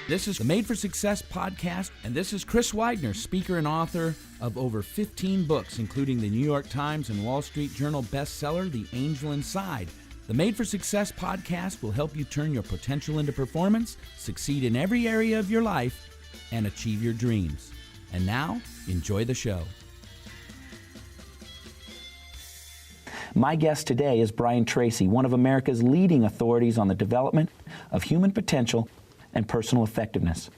This is the Made for Success podcast, and this is Chris Widener, speaker and author of over 15 books, including the New York Times and Wall Street Journal bestseller, The Angel Inside. The Made for Success podcast will help you turn your potential into performance, succeed in every area of your life, and achieve your dreams. And now, enjoy the show. My guest today is Brian Tracy, one of America's leading authorities on the development of human potential and personal effectiveness.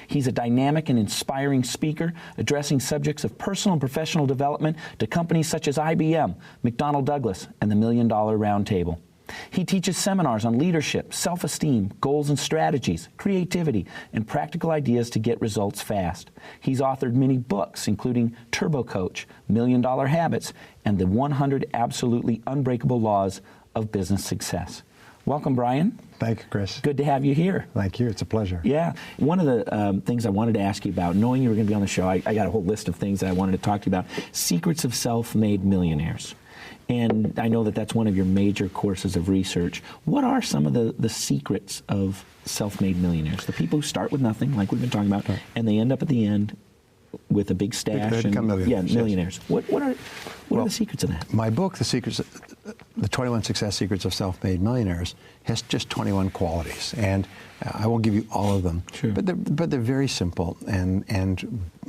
He's a dynamic and inspiring speaker addressing subjects of personal and professional development to companies such as IBM, McDonnell Douglas, and the $1 Million Roundtable. He teaches seminars on leadership, self-esteem, goals and strategies, creativity, and practical ideas to get results fast. He's authored many books, including Turbo Coach, $1 Million Habits, and the 100 Absolutely Unbreakable Laws of Business Success. Welcome, Brian. Thank you, Chris. Good to have you here. Thank you. It's a pleasure. Yeah. One of the things I wanted to ask you about, knowing you were going to be on the show, I got a whole list of things that I wanted to talk to you about. Secrets of Self-Made Millionaires. And I know that that's one of your major courses of research. What are some of the secrets of self-made millionaires? The people who start with nothing, like we've been talking about, and they end up at the end with a big stash. They become millionaires. Yeah, millionaires. Yes. What are the secrets of that? My book, The 21 Success Secrets of Self-Made Millionaires, has just 21 qualities, and I won't give you all of them. Sure. But they're very simple, and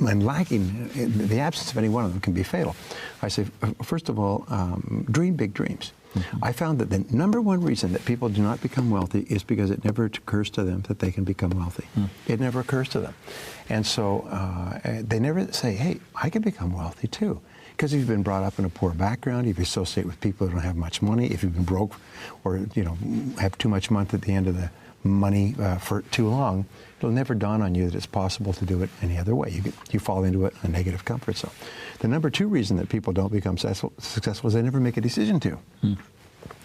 lacking the absence of any one of them can be fatal. I say, first of all, dream big dreams. Mm-hmm. I found that the number one reason that people do not become wealthy is because it never occurs to them that they can become wealthy. It never occurs to them. And so they never say, hey, I can become wealthy too. Because if you've been brought up in a poor background, if you associate with people who don't have much money, if you've been broke or have too much money at the end of the money for too long, it'll never dawn on you that it's possible to do it any other way. You fall into a negative comfort zone. The number two reason that people don't become successful is they never make a decision to.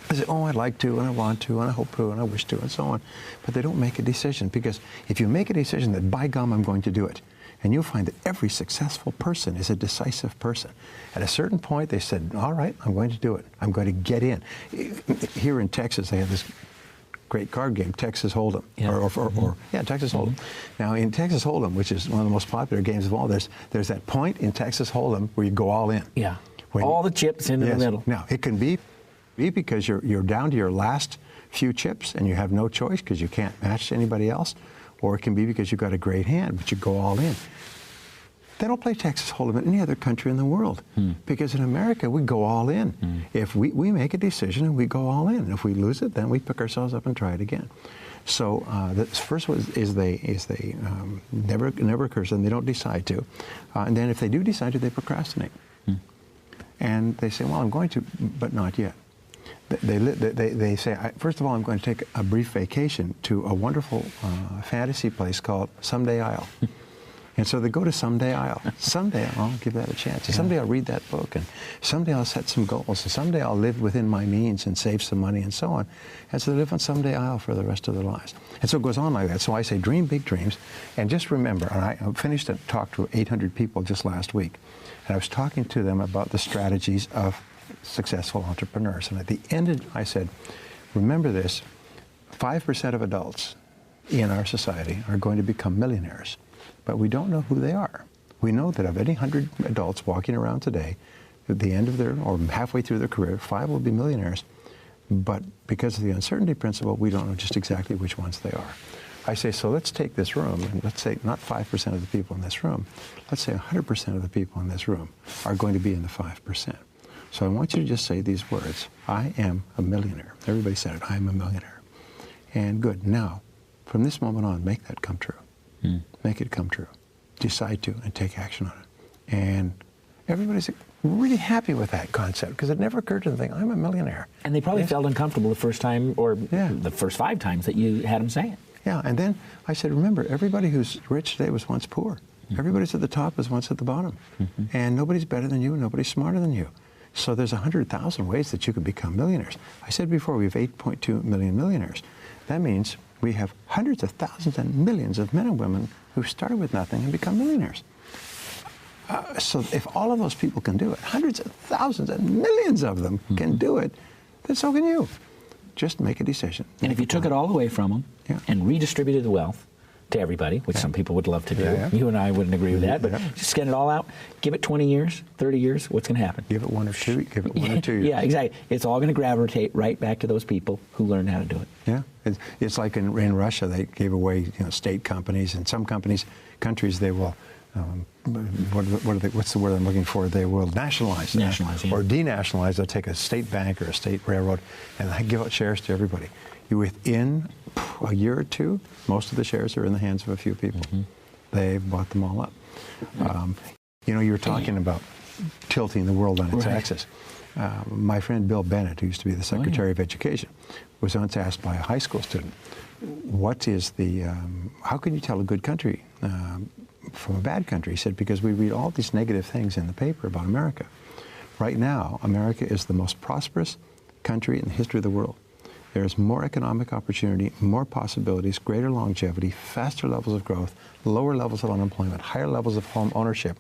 They say, oh, I'd like to, and I want to, and I hope to, and I wish to, and so on. But they don't make a decision, because if you make a decision that, by gum, I'm going to do it, and you'll find that every successful person is a decisive person. At a certain point, they said, all right, I'm going to do it. I'm going to get in. Here in Texas, they have this great card game, Texas Hold'em. Yeah. Texas Hold'em. Now, in Texas Hold'em, which is one of the most popular games of all, there's that point in Texas Hold'em where you go all in. Yeah. All the chips into the middle. Now, it can be because you're down to your last few chips and you have no choice because you can't match anybody else, or it can be because you've got a great hand, but you go all in. They don't play Texas Hold'em in any other country in the world, because in America, we go all in. If we make a decision and we go all in, and if we lose it, then we pick ourselves up and try it again. So the first one is they never occurs to them. They don't decide to, and then if they do decide to, they procrastinate, and they say, well, I'm going to, but not yet. They say, first of all, I'm going to take a brief vacation to a wonderful fantasy place called Someday I'll. And so they go to Someday I'll. Someday I'll give that a chance. And someday I'll read that book. And someday I'll set some goals. And someday I'll live within my means and save some money and so on. And so they live on Someday I'll for the rest of their lives. And so it goes on like that. So I say, dream big dreams. And just remember, and I finished a talk to 800 people just last week. And I was talking to them about the strategies of successful entrepreneurs. And at the end, I said, remember this, 5% of adults in our society are going to become millionaires. But we don't know who they are. We know that of any 100 adults walking around today, at the end of their, or halfway through their career, 5 will be millionaires. But because of the uncertainty principle, we don't know just exactly which ones they are. I say, so let's take this room, and let's say not 5% of the people in this room, let's say 100% of the people in this room are going to be in the 5%. So I want you to just say these words, I am a millionaire. Everybody said it, I am a millionaire. And good, now, from this moment on, make that come true. Make it come true. Decide to and take action on it. And everybody's really happy with that concept, because it never occurred to them to think, I'm a millionaire. And they probably felt uncomfortable the first time, or the first 5 times that you had them say it. Yeah, and then I said, remember, everybody who's rich today was once poor. Everybody's at the top was once at the bottom. And nobody's better than you, and nobody's smarter than you. So there's 100,000 ways that you can become millionaires. I said before, we have 8.2 million millionaires. That means we have hundreds of thousands and millions of men and women who started with nothing and become millionaires. So if all of those people can do it, hundreds of thousands and millions of them can do it, then so can you. Just make a decision. And if you took it all away from them and redistributed the wealth to everybody, which some people would love to do. Yeah. You and I wouldn't agree with that, but just scan it all out. Give it 20 years, 30 years, what's going to happen? Give it 1 or 2. Give it 1 or 2 years. Yeah, exactly. It's all going to gravitate right back to those people who learned how to do it. Yeah, it's like in Russia, they gave away state companies, and some countries they will. What's the word I'm looking for? They will nationalize Yeah. Or denationalize. They'll take a state bank or a state railroad and they give out shares to everybody. Within a year or 2, most of the shares are in the hands of a few people. They've bought them all up. You were talking about tilting the world on its axis. My friend Bill Bennett, who used to be the Secretary of Education, was once asked by a high school student, what is the, how can you tell a good country from a bad country? He said, because we read all these negative things in the paper about America. Right now, America is the most prosperous country in the history of the world. There's more economic opportunity, more possibilities, greater longevity, faster levels of growth, lower levels of unemployment, higher levels of home ownership,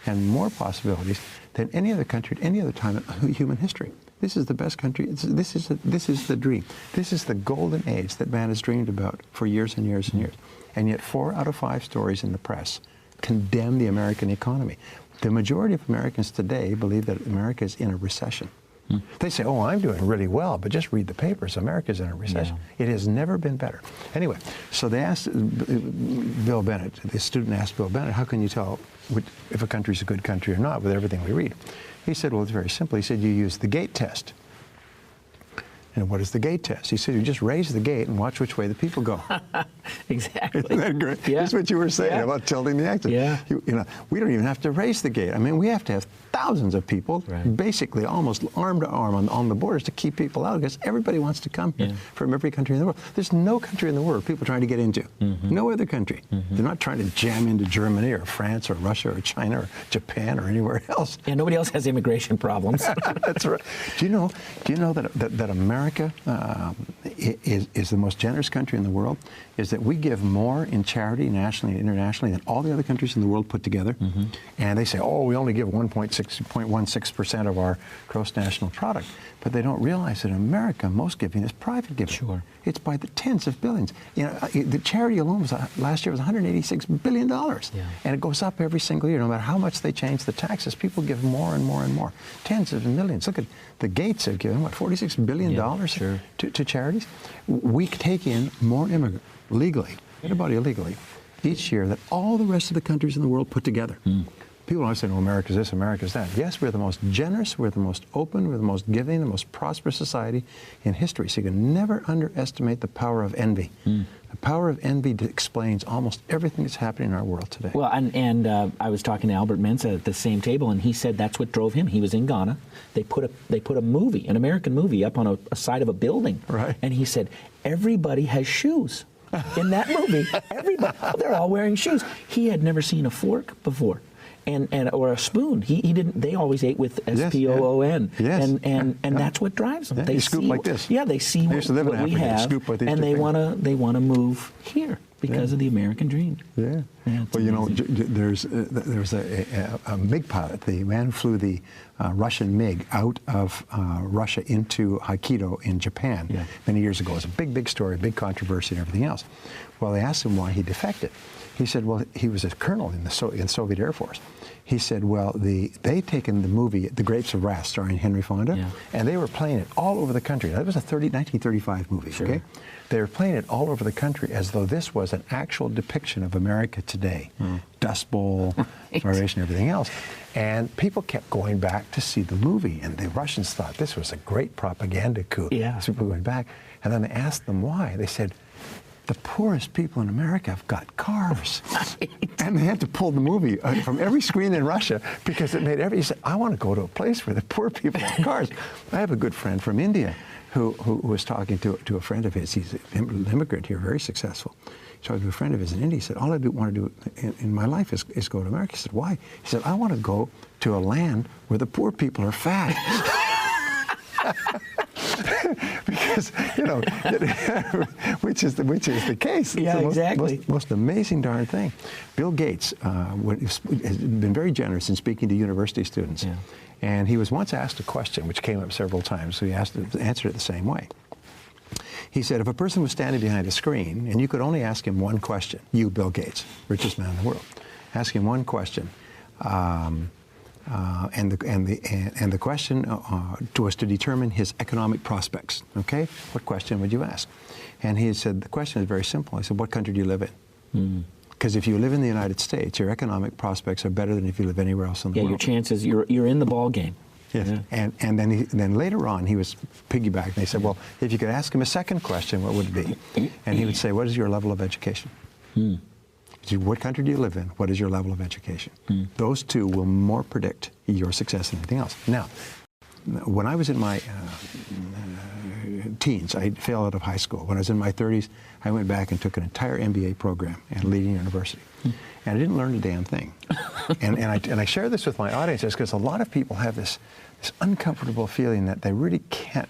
and more possibilities than any other country at any other time in human history. This is the best country. This is the dream. This is the golden age that man has dreamed about for years and years and years. And yet 4 out of 5 stories in the press condemn the American economy. The majority of Americans today believe that America is in a recession. They say, oh, I'm doing really well, but just read the papers. America's in a recession. It has never been better. Anyway, so they asked Bill Bennett, the student asked Bill Bennett, how can you tell if a country's a good country or not with everything we read? He said, well, it's very simple. He said, you use the gate test. And what is the gate test? He said, you just raise the gate and watch which way the people go. Exactly. Isn't that great? Yeah. That's what you were saying about tilting the axis. Yeah. We don't even have to raise the gate. I mean, we have to have thousands of people, basically almost arm to arm on the borders to keep people out, because everybody wants to come here from every country in the world. There's no country in the world people trying to get into. No other country. They're not trying to jam into Germany or France or Russia or China or Japan or anywhere else. Yeah, nobody else has immigration problems. That's right. Do you know that America is the most generous country in the world? Is that we give more in charity nationally and internationally than all the other countries in the world put together. And they say, oh, we only give 1.16% of our gross national product. But they don't realize that in America, most giving is private giving. Sure. It's by the tens of billions. The charity alone last year was $186 billion. And it goes up every single year. No matter how much they change the taxes, people give more and more and more. Tens of millions. Look at the Gates have given, $46 billion to charities? We take in more immigrants legally, anybody illegally, each year than all the rest of the countries in the world put together. People always say, no, America's this, America's that. Yes, we're the most generous, we're the most open, we're the most giving, the most prosperous society in history. So you can never underestimate the power of envy. The power of envy explains almost everything that's happening in our world today. Well, and I was talking to Albert Mensa at the same table, and he said that's what drove him. He was in Ghana. They put a movie, an American movie, up on a side of a building. Right. And he said, everybody has shoes. In that movie, everybody, they're all wearing shoes. He had never seen a fork before. Or a spoon. He didn't. They always ate with spoon. Yes. And that's what drives them. Yeah, they you scoop see, like this. Yeah, they see what we have, scoop with these and two they fingers. want to move here because of the American dream. Yeah. Well, there's a MiG pilot, the man who flew the Russian MiG out of Russia into Aikido in Japan many years ago. It was a big story, big controversy and everything else. Well, they asked him why he defected. He said, well, he was a colonel in the Soviet Air Force. He said, well, they'd taken the movie The Grapes of Wrath starring Henry Fonda, and they were playing it all over the country. That was a 1935 movie, okay? They were playing it all over the country as though this was an actual depiction of America today. Dust Bowl, Federation, everything else. And people kept going back to see the movie, and the Russians thought this was a great propaganda coup. So people went back, and then they asked them why. They said, the poorest people in America have got cars. And they had to pull the movie from every screen in Russia because it made he said, I want to go to a place where the poor people have cars. I have a good friend from India who was talking to a friend of his. He's an immigrant here, very successful. He's talking to a friend of his in India. He said, all I want to do in my life is go to America. He said, why? He said, I want to go to a land where the poor people are fat. Because which is the case. Yeah, it's the exactly. Most amazing darn thing. Bill Gates has been very generous in speaking to university students, and he was once asked a question which came up several times. So he answered it the same way. He said, if a person was standing behind a screen and you could only ask him one question, you, Bill Gates, richest man in the world, ask him one question, and the question was to determine his economic prospects. Okay, what question would you ask? And he said the question is very simple. He said, what country do you live in? Because if you live in the United States, your economic prospects are better than if you live anywhere else in the world. Yeah, your chances, you're in the ball game. Yes, yeah. And then later on he was piggybacking. They said, well, if you could ask him a second question, what would it be? And he would say, what is your level of education? What country do you live in? What is your level of education? Those two will more predict your success than anything else. Now, when I was in my teens, I failed out of high school. When I was in my 30s, I went back and took an entire MBA program at a leading university. And I didn't learn a damn thing. and I share this with my audiences because a lot of people have this uncomfortable feeling that they really can't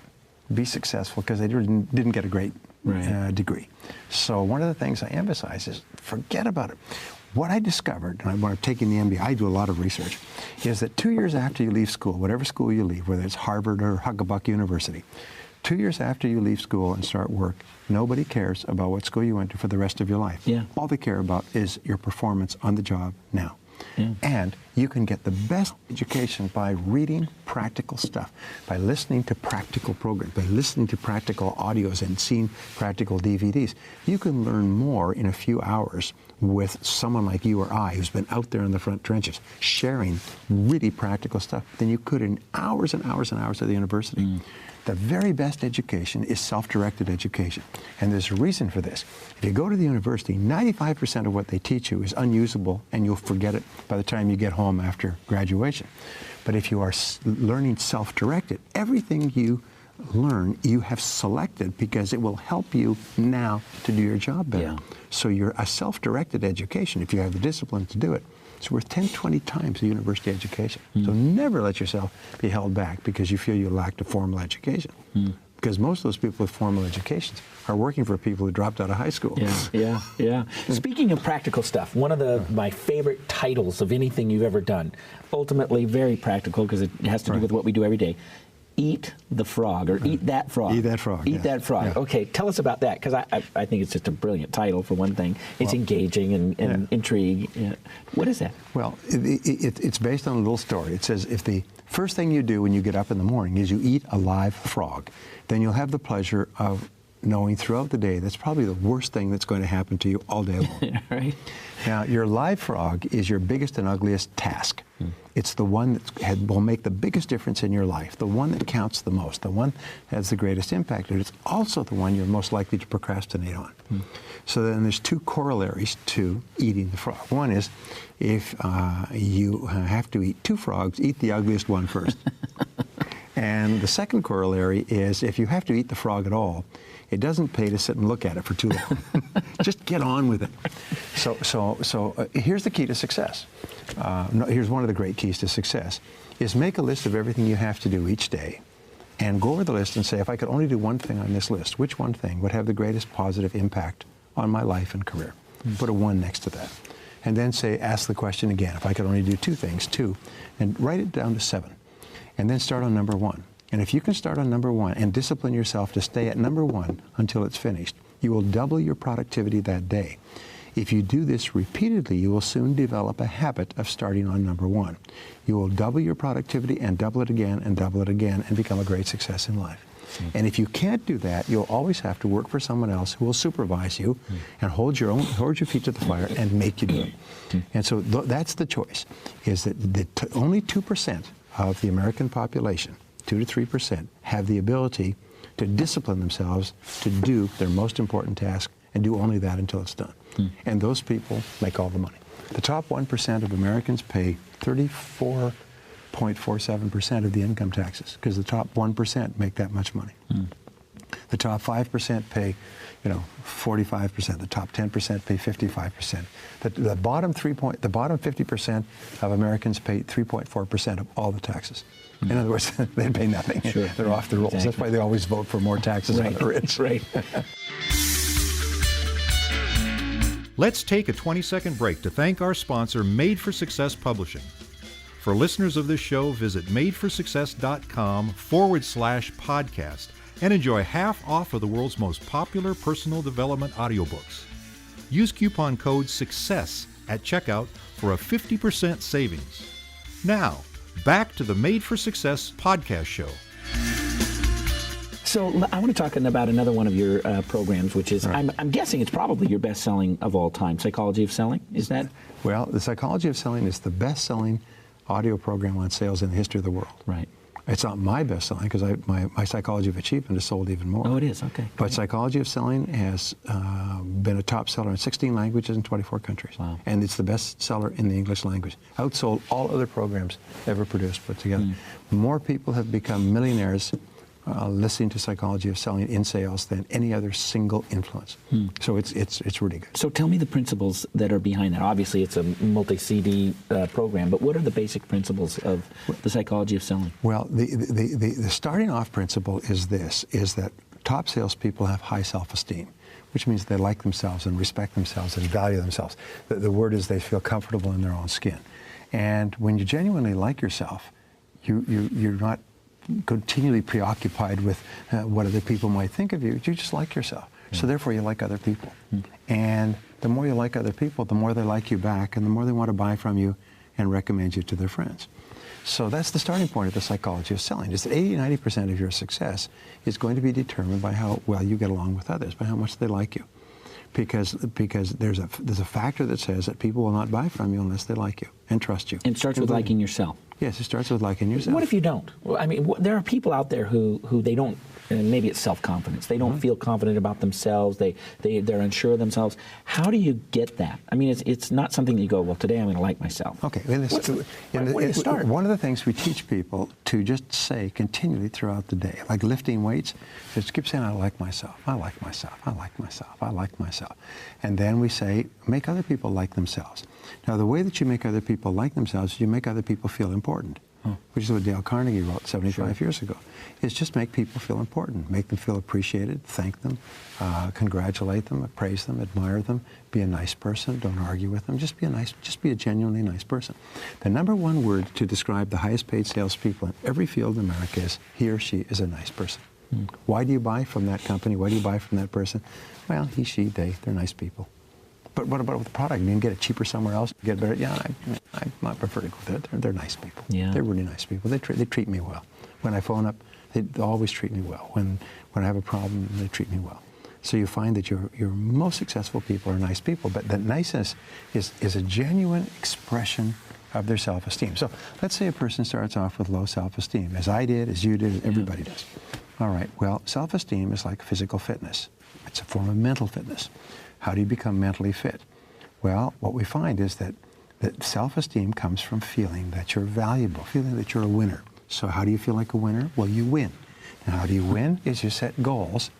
be successful because they didn't get a great degree. So one of the things I emphasize is forget about it. What I discovered, and when I'm taking the MBA, I do a lot of research, is that 2 years after you leave school, whatever school you leave, whether it's Harvard or Huckabuck University, 2 years after you leave school and start work, nobody cares about what school you went to for the rest of your life. Yeah. All they care about is your performance on the job now. Yeah. And you can get the best education by reading practical stuff, by listening to practical programs, by listening to practical audios and seeing practical DVDs. You can learn more in a few hours with someone like you or I who's been out there in the front trenches sharing really practical stuff than you could in hours and hours and hours at the university. The very best education is self-directed education. And there's a reason for this. If you go to the university, 95% of what they teach you is unusable and you'll forget it by the time you get home after graduation. But if you are learning self-directed, everything you learn, you have selected because it will help you now to do your job better. Yeah. So you're a self-directed education, if you have the discipline to do it, it's worth 10, 20 times a university education. So never let yourself be held back because you feel you lacked a formal education. Because most of those people with formal educations are working for people who dropped out of high school. Yeah. Speaking of practical stuff, one of my favorite titles of anything you've ever done, ultimately very practical because it has to do with what we do every day. Eat the frog, or eat that frog. Eat that frog. Eat that frog. Yeah. Okay, tell us about that, because I think it's just a brilliant title, for one thing. It's engaging and intrigue. Yeah. What is that? Well, it's based on a little story. It says, if the first thing you do when you get up in the morning is you eat a live frog, then you'll have the pleasure of knowing throughout the day that's probably the worst thing that's going to happen to you all day long. Right. Now, your live frog is your biggest and ugliest task. It's the one that will make the biggest difference in your life, the one that counts the most, the one that has the greatest impact. And it's also the one you're most likely to procrastinate on. So then there's two corollaries to eating the frog. One is, if you have to eat two frogs, eat the ugliest one first. And the second corollary is, if you have to eat the frog at all, it doesn't pay to sit and look at it for too long. Just get on with it. So here's the key to success. Here's one of the great keys to success, is make a list of everything you have to do each day and go over the list and say, if I could only do one thing on this list, which one thing would have the greatest positive impact on my life and career? Put a 1 next to that. And then ask the question again, if I could only do 2 things, 2, and write it down to 7. And then start on number 1. And if you can start on number 1 and discipline yourself to stay at number 1 until it's finished, you will double your productivity that day. If you do this repeatedly, you will soon develop a habit of starting on number 1. You will double your productivity and double it again and become a great success in life. And if you can't do that, you'll always have to work for someone else who will supervise you and hold your feet to the fire and make you do it. And so that's the choice, is that only 2% of the American population, 2 to 3%, have the ability to discipline themselves to do their most important task and do only that until it's done. And those people make all the money. The top 1% of Americans pay 34.47% of the income taxes, because the top 1% make that much money. The top 5% pay, 45%. The top 10% pay 55%. The bottom 50% of Americans pay 3.4% of all the taxes. In other words, they pay nothing. Sure. They're off the rules. Exactly. That's why they always vote for more taxes on the rich. Right. Let's take a 20-second break to thank our sponsor, Made for Success Publishing. For listeners of this show, visit madeforsuccess.com/podcast. and enjoy half off of the world's most popular personal development audiobooks. Use coupon code SUCCESS at checkout for a 50% savings. Now, back to the Made for Success podcast show. So I want to talk about another one of your programs, which is, Right. I'm guessing it's probably your best-selling of all time, Psychology of Selling. Is that? Well, the Psychology of Selling is the best-selling audio program on sales in the history of the world. Right. It's not my best-selling because my Psychology of Achievement has sold even more. Oh, it is? Okay. But Great. Psychology of Selling has been a top seller in 16 languages in 24 countries. Wow. And it's the best seller in the English language. Outsold all other programs ever produced put together. More people have become millionaires listening to Psychology of Selling in sales than any other single influence. So it's really good. So tell me the principles that are behind that. Obviously, it's a multi-CD program, but what are the basic principles of the Psychology of Selling? Well, the starting off principle is this, is that top salespeople have high self-esteem, which means they like themselves and respect themselves and value themselves. The word is they feel comfortable in their own skin. And when you genuinely like yourself, you're not continually preoccupied with what other people might think of you. You just like yourself. So therefore you like other people. And the more you like other people, the more they like you back and the more they want to buy from you and recommend you to their friends. So that's the starting point of the Psychology of Selling, is that 80-90% of your success is going to be determined by how well you get along with others, by how much they like you. Because there's a factor that says that people will not buy from you unless they like you and trust you. And it starts with liking yourself. Yes, it starts with liking yourself. What if you don't? Well, I mean, there are people out there who they don't, and maybe it's self-confidence. They don't feel confident about themselves. They're unsure of themselves. How do you get that? I mean, it's not something that you go, well, today I'm going to like myself. Okay. Where do you start? One of the things we teach people to just say continually throughout the day, like lifting weights, just keep saying, I like myself, I like myself, I like myself, I like myself. And then we say, make other people like themselves. Now, the way that you make other people like themselves is you make other people feel important, which is what Dale Carnegie wrote 75 years ago, is just make people feel important, make them feel appreciated, thank them, congratulate them, praise them, admire them, be a nice person, don't argue with them, just be a genuinely nice person. The number one word to describe the highest paid salespeople in every field in America is he or she is a nice person. Why do you buy from that company? Why do you buy from that person? Well, he, she, they're nice people. But what about with the product? You can get it cheaper somewhere else. Get better. Yeah, I prefer to go there. They're nice people. Yeah. They're really nice people. They treat me well. When I phone up, they always treat me well. When I have a problem, they treat me well. So you find that your most successful people are nice people. But that niceness is a genuine expression of their self-esteem. So let's say a person starts off with low self-esteem, as I did, as you did, as everybody does. All right. Well, self-esteem is like physical fitness. It's a form of mental fitness. How do you become mentally fit? Well, what we find is that self-esteem comes from feeling that you're valuable, feeling that you're a winner. So how do you feel like a winner? Well, you win. And how do you win? Is you set goals,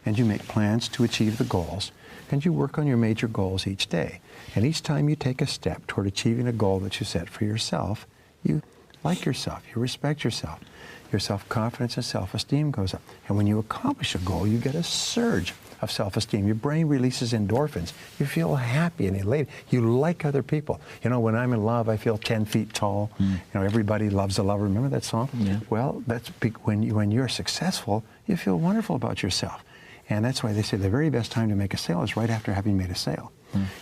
and you make plans to achieve the goals, and you work on your major goals each day. And each time you take a step toward achieving a goal that you set for yourself, you like yourself, you respect yourself. Your self-confidence and self-esteem goes up. And when you accomplish a goal, you get a surge of self-esteem. Your brain releases endorphins. You feel happy and elated. You like other people. You know, when I'm in love, I feel 10 feet tall. You know, everybody loves a lover. Remember that song? Yeah. Well, that's when you're successful, you feel wonderful about yourself. And that's why they say the very best time to make a sale is right after having made a sale.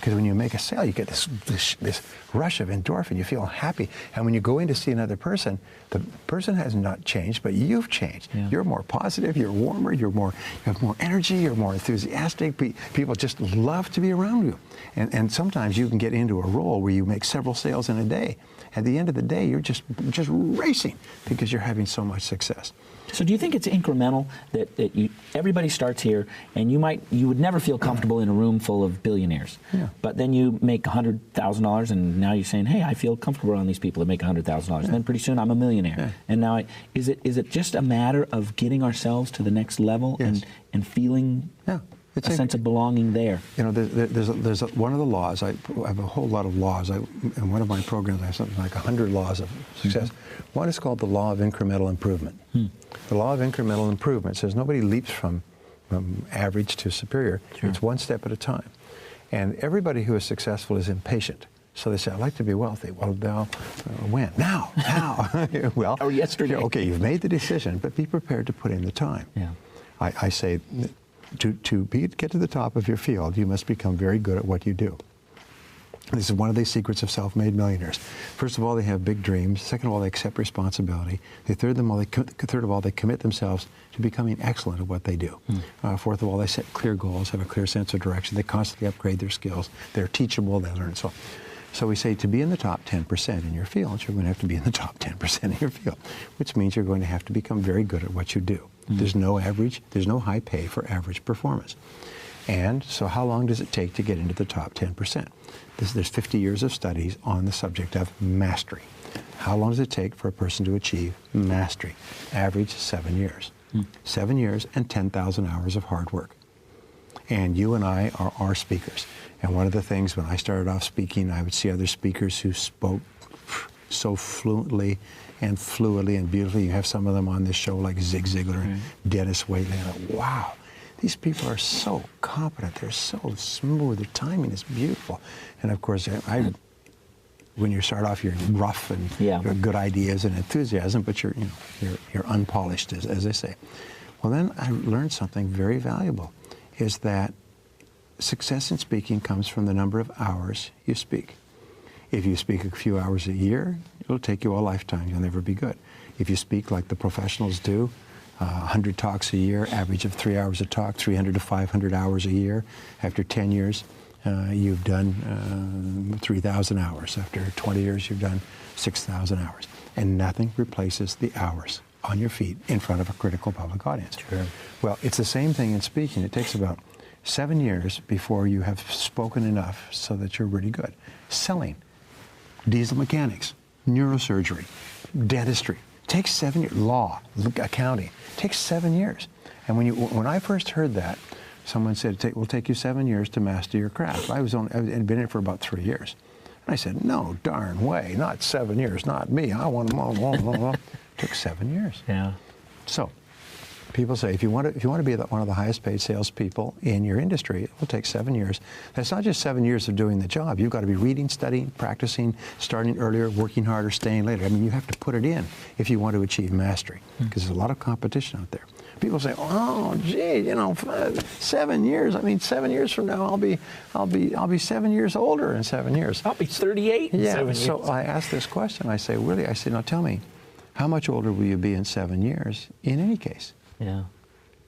Because when you make a sale, you get this rush of endorphin. You feel happy. And when you go in to see another person, the person has not changed, but you've changed. Yeah. You're more positive, you're warmer, you have more energy, you're more enthusiastic. People just love to be around you. And sometimes you can get into a role where you make several sales in a day. At the end of the day, you're just racing because you're having so much success. So do you think it's incremental that everybody starts here, and you would never feel comfortable in a room full of billionaires, but then you make $100,000, and now you're saying, hey, I feel comfortable around these people that make $100,000, and then pretty soon I'm a millionaire. And now is it just a matter of getting ourselves to the next level and feeling a sense of belonging there? You know, there's one of the laws. I have a whole lot of laws. In one of my programs, I have something like 100 laws of success. One is called the law of incremental improvement. The law of incremental improvement says nobody leaps from average to superior. It's one step at a time. And everybody who is successful is impatient. So they say, I'd like to be wealthy. Well, when? Now. Well, or yesterday. Okay, you've made the decision, but be prepared to put in the time. I say get to the top of your field, you must become very good at what you do. This is one of the secrets of self-made millionaires. First of all, they have big dreams. Second of all, they accept responsibility. Third of all, they commit themselves to becoming excellent at what they do. Fourth of all, they set clear goals, have a clear sense of direction. They constantly upgrade their skills. They're teachable, they learn. So we say to be in the top 10% in your field, you're going to have to be in the top 10% in your field, which means you're going to have to become very good at what you do. There's no average, there's no high pay for average performance. And so how long does it take to get into the top 10%? There's 50 years of studies on the subject of mastery. How long does it take for a person to achieve mastery? Average 7 years. 7 years and 10,000 hours of hard work. And you and I are our speakers. And one of the things when I started off speaking, I would see other speakers who spoke so fluently and fluidly and beautifully. You have some of them on this show like Zig Ziglar and Dennis Waitley. And I thought, wow, these people are so competent. They're so smooth. Their timing is beautiful. And of course, when you start off, you're rough and you have good ideas and enthusiasm, but you're unpolished, as they say. Well, then I learned something very valuable, is that success in speaking comes from the number of hours you speak. If you speak a few hours a year, it'll take you a lifetime. You'll never be good. If you speak like the professionals do, 100 talks a year, average of 3 hours a talk, 300 to 500 hours a year. After 10 years, you've done 3,000 hours. After 20 years, you've done 6,000 hours. And nothing replaces the hours on your feet in front of a critical public audience. Sure. Well, it's the same thing in speaking. It takes about 7 years before you have spoken enough so that you're really good. Selling, diesel mechanics, neurosurgery, dentistry. Takes 7 years. Law, accounting. Takes 7 years. And when I first heard that, someone said, it will take you 7 years to master your craft. I had been in it for about 3 years. And I said, no darn way, not 7 years, not me. I want them all. Took 7 years. Yeah. So people say, if you want to be one of the highest paid salespeople in your industry, it will take 7 years. That's not just 7 years of doing the job. You've got to be reading, studying, practicing, starting earlier, working harder, staying later. I mean, you have to put it in if you want to achieve mastery, because there's a lot of competition out there. People say, oh, gee, 7 years. I mean, 7 years from now, I'll be 7 years older in 7 years. I'll be 38 in 7 years. So I asked this question. I say, really? I said, now tell me, how much older will you be in 7 years in any case? Yeah.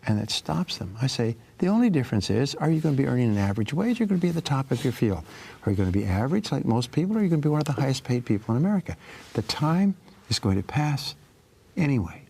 And it stops them. I say, the only difference is, are you going to be earning an average wage, or are you going to be at the top of your field? Are you going to be average like most people, or are you going to be one of the highest paid people in America? The time is going to pass anyway.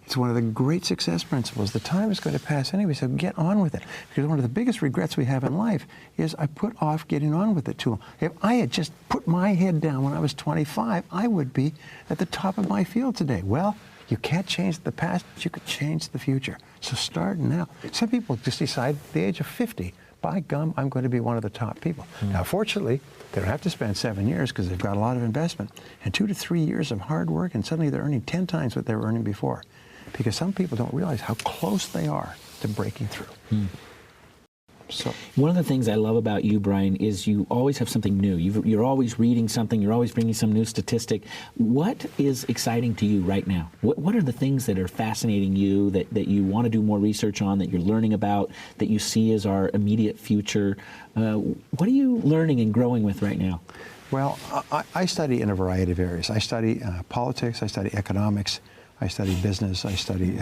It's one of the great success principles. The time is going to pass anyway, so get on with it. Because one of the biggest regrets we have in life is I put off getting on with it too long. If I had just put my head down when I was 25, I would be at the top of my field today. Well, you can't change the past, but you could change the future. So start now. Some people just decide at the age of 50, by gum, I'm going to be one of the top people. Now, fortunately, they don't have to spend 7 years because they've got a lot of investment and 2 to 3 years of hard work, and suddenly they're earning 10 times what they were earning before. Because some people don't realize how close they are to breaking through. So one of the things I love about you, Brian, is you always have something new. You're always reading something. You're always bringing some new statistic. What is exciting to you right now? What are the things that are fascinating you, that you want to do more research on, that you're learning about, that you see as our immediate future? What are you learning and growing with right now? Well, I study in a variety of areas. I study politics. I study economics. I study business. I study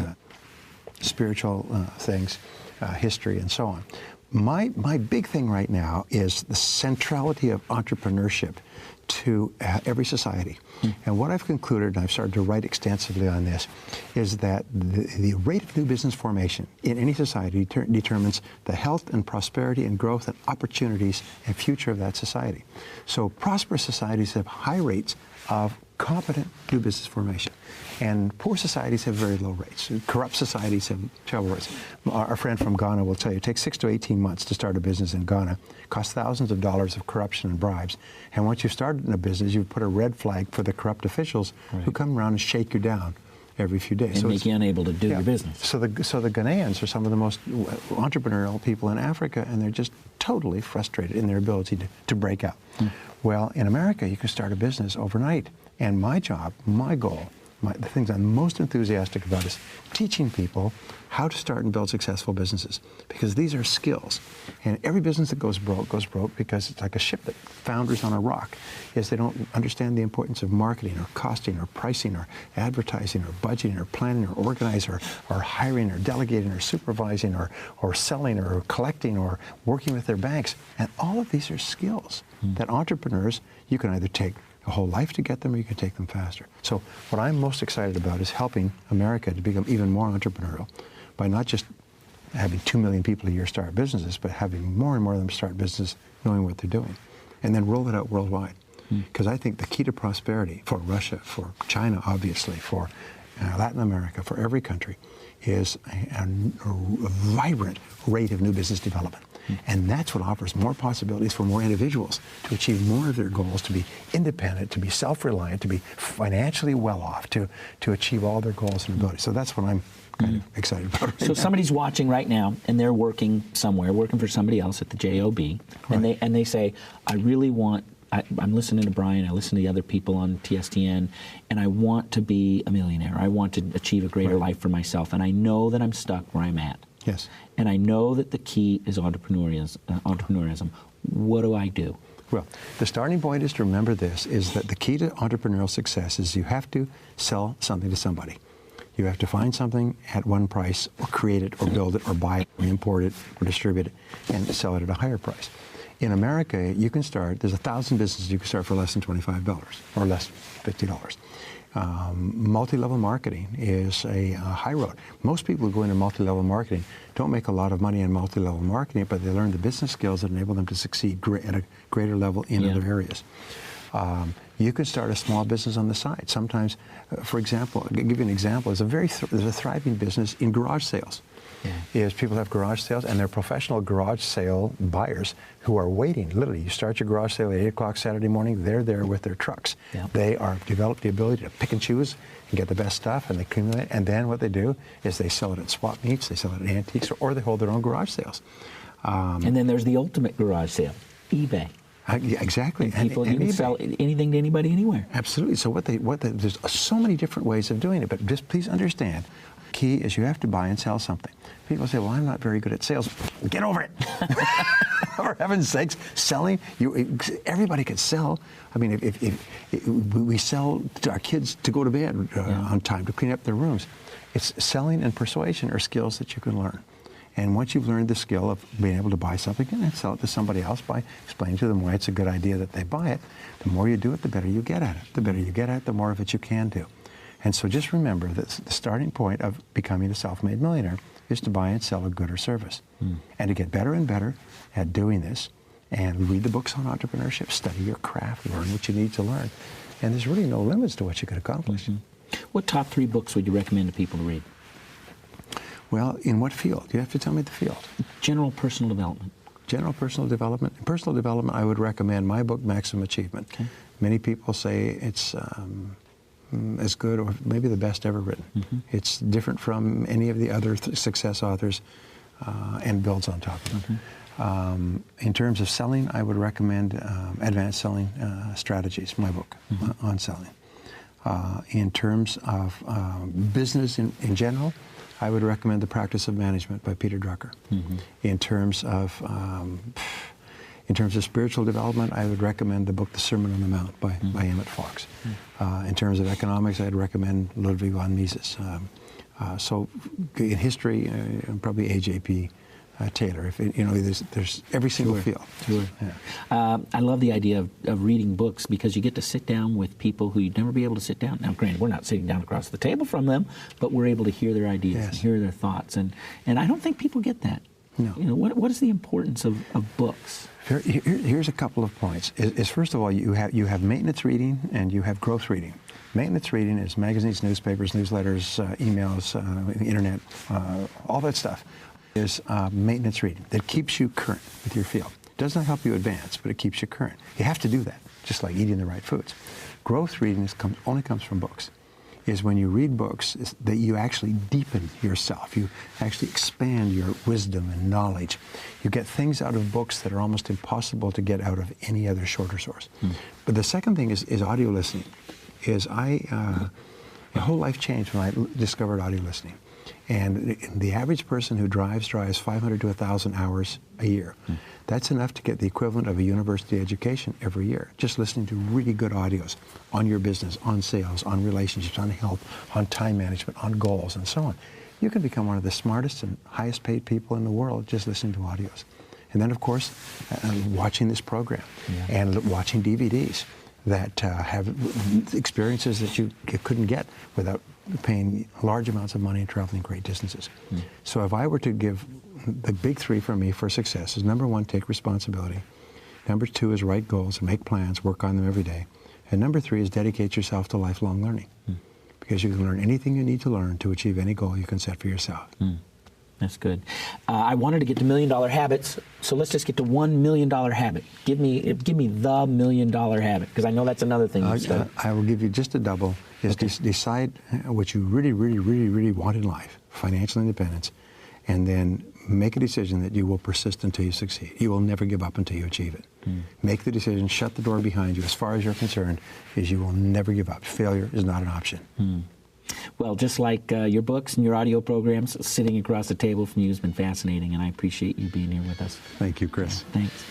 spiritual things, history, and so on. My big thing right now is the centrality of entrepreneurship to every society. And what I've concluded, and I've started to write extensively on this, is that the rate of new business formation in any society determines the health and prosperity and growth and opportunities and future of that society. So prosperous societies have high rates of competent new business formation. And poor societies have very low rates. Corrupt societies have terrible rates. Our friend from Ghana will tell you it takes 6 to 18 months to start a business in Ghana. It costs thousands of dollars of corruption and bribes. And once you've started in a business, you put a red flag for the corrupt officials who come around and shake you down every few days. And so make you unable to do your business. So the Ghanaians are some of the most entrepreneurial people in Africa, and they're just totally frustrated in their ability to break out. Well, in America, you can start a business overnight. And my job, my goal, the things I'm most enthusiastic about is teaching people how to start and build successful businesses, because these are skills. And every business that goes broke because it's like a ship that founders on a rock, is they don't understand the importance of marketing or costing or pricing or advertising or budgeting or planning or organizing or hiring or delegating or supervising or selling or collecting or working with their banks. And all of these are skills that entrepreneurs, you can either take a whole life to get them, or you can take them faster. So what I'm most excited about is helping America to become even more entrepreneurial by not just having 2 million people a year start businesses, but having more and more of them start businesses knowing what they're doing, and then roll it out worldwide. Because I think the key to prosperity for Russia, for China, obviously, for Latin America, for every country, is a vibrant rate of new business development. And that's what offers more possibilities for more individuals to achieve more of their goals, to be independent, to be self-reliant, to be financially well off, to achieve all their goals and abilities. So that's what I'm kind of excited about right So now. somebody's watching right now, and they're working somewhere, working for somebody else at the JOB, Right. and they say, I really want, I'm listening to Brian, I listen to the other people on TSTN, and I want to be a millionaire. I want to achieve a greater life for myself, and I know that I'm stuck where I'm at. Yes. And I know that the key is entrepreneurism. What do I do? Well, the starting point is to remember this, is that the key to entrepreneurial success is you have to sell something to somebody. You have to find something at one price, or create it, or build it, or buy it, or import it, or distribute it, and sell it at a higher price. In America, you can start, there's 1,000 businesses you can start for less than $25, or less, $50. Multi-level marketing is a high road. Most people who go into multi-level marketing don't make a lot of money in multi-level marketing, but they learn the business skills that enable them to succeed at a greater level in other areas. You could start a small business on the side. Sometimes, for example, I'll give you an example. There's a thriving business in garage sales. Is people have garage sales, and they're professional garage sale buyers who are waiting. Literally, you start your garage sale at 8 o'clock Saturday morning, they're there with their trucks. They are developed the ability to pick and choose and get the best stuff, and they accumulate. And then what they do is they sell it at swap meets, they sell it at antiques, or they hold their own garage sales. And then there's the ultimate garage sale, eBay. Yeah, exactly. And people, you can sell anything to anybody anywhere. Absolutely. So there's so many different ways of doing it, but just please understand, key is you have to buy and sell something. People say, well, I'm not very good at sales. Get over it. For heaven's sakes, selling, everybody can sell. I mean, if we sell to our kids to go to bed on time, to clean up their rooms. It's selling and persuasion are skills that you can learn. And once you've learned the skill of being able to buy something and then sell it to somebody else by explaining to them why it's a good idea that they buy it, the more you do it, the better you get at it. The better you get at it, the more of it you can do. And so just remember that the starting point of becoming a self-made millionaire is to buy and sell a good or service. And to get better and better at doing this, and read the books on entrepreneurship, study your craft, learn what you need to learn. And there's really no limits to what you can accomplish. What top 3 books would you recommend to people to read? Well, in what field? You have to tell me the field. General personal development. General personal development. In personal development, I would recommend my book, Maximum Achievement. Okay. Many people say it's as good or maybe the best ever written. It's different from any of the other success authors and builds on top of it. In terms of selling, I would recommend Advanced Selling Strategies, my book on selling. In terms of business in general, I would recommend The Practice of Management by Peter Drucker. In terms of spiritual development, I would recommend the book The Sermon on the Mount by Emmett Fox. In terms of economics, I'd recommend Ludwig von Mises. So in history, probably A.J.P. Taylor. There's every single field. Yeah. I love the idea of reading books because you get to sit down with people who you'd never be able to sit down. Now, granted, we're not sitting down across the table from them, but we're able to hear their ideas and hear their thoughts. And I don't think people get that. No. What is the importance of books? Here's a couple of points. First of all, you have maintenance reading and you have growth reading. Maintenance reading is magazines, newspapers, newsletters, emails, internet, all that stuff. Is maintenance reading that keeps you current with your field. It does not help you advance, but it keeps you current. You have to do that, just like eating the right foods. Growth reading only comes from books. Is when you read books that you actually deepen yourself. You actually expand your wisdom and knowledge. You get things out of books that are almost impossible to get out of any other shorter source. But the second thing is audio listening. My whole life changed when I discovered audio listening. And the average person who drives 500 to 1,000 hours a year. That's enough to get the equivalent of a university education every year, just listening to really good audios on your business, on sales, on relationships, on health, on time management, on goals, and so on. You can become one of the smartest and highest paid people in the world just listening to audios. And then, of course, watching this program and watching DVDs that have experiences that you couldn't get without paying large amounts of money and traveling great distances. So if I were to give the big three for me for success is, number one, take responsibility. Number two is write goals, make plans, work on them every day. And number three is dedicate yourself to lifelong learning. Because you can learn anything you need to learn to achieve any goal you can set for yourself. That's good. I wanted to get to $1 Million Habits, so let's just get to $1 Million Habit. Give me the $1 Million Habit, because I know that's another thing you study. I will give you just a double. Is decide what you really, really, really, really want in life, financial independence, and then make a decision that you will persist until you succeed. You will never give up until you achieve it. Make the decision, shut the door behind you as far as you're concerned, is you will never give up. Failure is not an option. Well, just like your books and your audio programs, sitting across the table from you has been fascinating, and I appreciate you being here with us. Thank you, Chris. Thanks.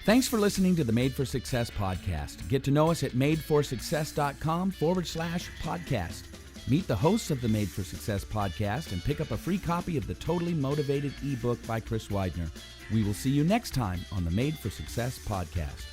Thanks for listening to the Made for Success podcast. Get to know us at madeforsuccess.com/podcast. Meet the hosts of the Made for Success podcast and pick up a free copy of the Totally Motivated ebook by Chris Widener. We will see you next time on the Made for Success podcast.